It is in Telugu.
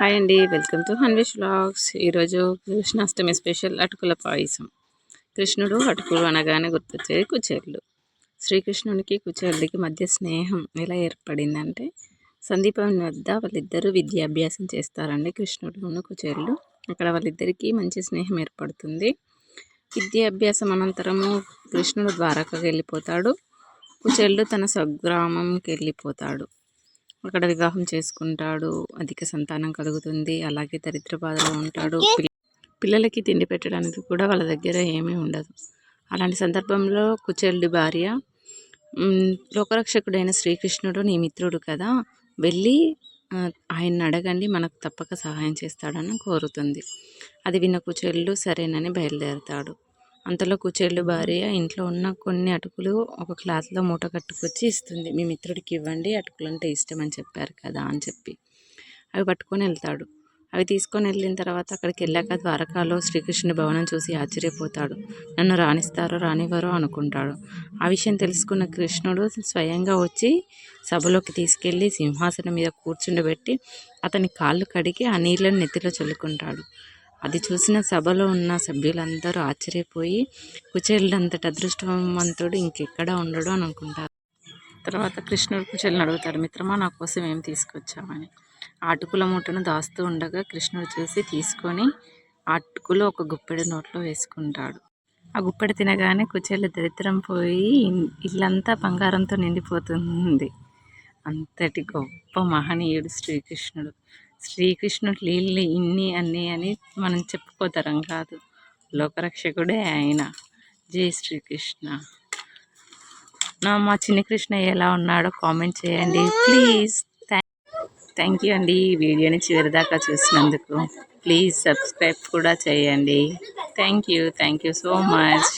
హాయ్ అండి, వెల్కమ్ టు హన్విష్ వ్లాగ్స్. ఈరోజు కృష్ణాష్టమి స్పెషల్ అటుకుల పాయసం. కృష్ణుడు అటుకులు అనగానే గుర్తొచ్చేది కుచేళ్ళు. శ్రీకృష్ణునికి కుచేళ్ళకి మధ్య స్నేహం ఎలా ఏర్పడిందంటే, సందీపం వద్ద వాళ్ళిద్దరూ విద్యాభ్యాసం చేస్తారండి, కృష్ణుడును కుచేళ్ళు. అక్కడ వాళ్ళిద్దరికీ మంచి స్నేహం ఏర్పడుతుంది. విద్యాభ్యాసం అనంతరము కృష్ణుడు ద్వారకకి వెళ్ళిపోతాడు, కుచేళ్ళు తన స్వగ్రామంకి వెళ్ళిపోతాడు. అక్కడ వివాహం చేసుకుంటాడు, అధిక సంతానం కలుగుతుంది. అలాగే దరిద్ర బాధలో ఉంటాడు. పిల్లలకి తిండి పెట్టడానికి కూడా వాళ్ళ దగ్గర ఏమీ ఉండదు. అలాంటి సందర్భంలో కుచేలుడి భార్య, లోకరక్షకుడైన శ్రీకృష్ణుడు నీ మిత్రుడు కదా, వెళ్ళి ఆయన్ని అడగండి, మనకు తప్పక సహాయం చేస్తాడని కోరుతుంది. అది విన్న కుచేలుడు సరేనని బయలుదేరతాడు. అంతలో కుచేళ్ళు భార్య ఇంట్లో ఉన్న కొన్ని అటుకులు ఒక క్లాత్లో మూట కట్టుకొచ్చి ఇస్తుంది. మీ మిత్రుడికి ఇవ్వండి, అటుకులు అంటే ఇష్టం అని చెప్పారు కదా అని చెప్పి అవి పట్టుకొని వెళ్తాడు. అవి తీసుకొని వెళ్ళిన తర్వాత అక్కడికి వెళ్ళాక ద్వారకాలో శ్రీకృష్ణుడి భవనం చూసి ఆశ్చర్యపోతాడు. నన్ను రాణిస్తారో రానివ్వరో అనుకుంటాడు. ఆ విషయం తెలుసుకున్న కృష్ణుడు స్వయంగా వచ్చి సభలోకి తీసుకెళ్ళి సింహాసనం మీద కూర్చుండబెట్టి అతని కాళ్ళు కడిగి ఆ నీళ్ళని నెత్తిలో చల్లుకుంటాడు. అది చూసిన సభలో ఉన్న సభ్యులందరూ ఆశ్చర్యపోయి, కుచేలుడంతటి అదృష్టవంతుడు ఇంకెక్కడా ఉండడు అని అనుకుంటారు. తర్వాత కృష్ణుడు కుచేలుని అడుగుతాడు, మిత్రమా నా కోసం ఏం తీసుకొచ్చామని. ఆ అటుకుల మూటను దాస్తూ ఉండగా కృష్ణుడు చూసి తీసుకొని ఆ అటుకులు ఒక గుప్పెడు నోట్లో వేసుకుంటాడు. ఆ గుప్పెడు తినగానే కుచేలు దరిద్రం పోయి ఇల్లంతా బంగారంతో నిండిపోతుంది. అంతటి గొప్ప మహనీయుడు శ్రీకృష్ణుడు. శ్రీకృష్ణుడు లీలలు ఇన్ని అన్నీ అని మనం చెప్పుకోతరం కాదు. లోకరక్షకుడే ఆయన. జై శ్రీకృష్ణ. మా చిన్ని కృష్ణ ఎలా ఉన్నాడో కామెంట్ చేయండి ప్లీజ్. థ్యాంక్ యూ అండి, ఈ వీడియోని చివరిదాకా చూసినందుకు. ప్లీజ్ సబ్స్క్రైబ్ కూడా చేయండి. Thank you so much.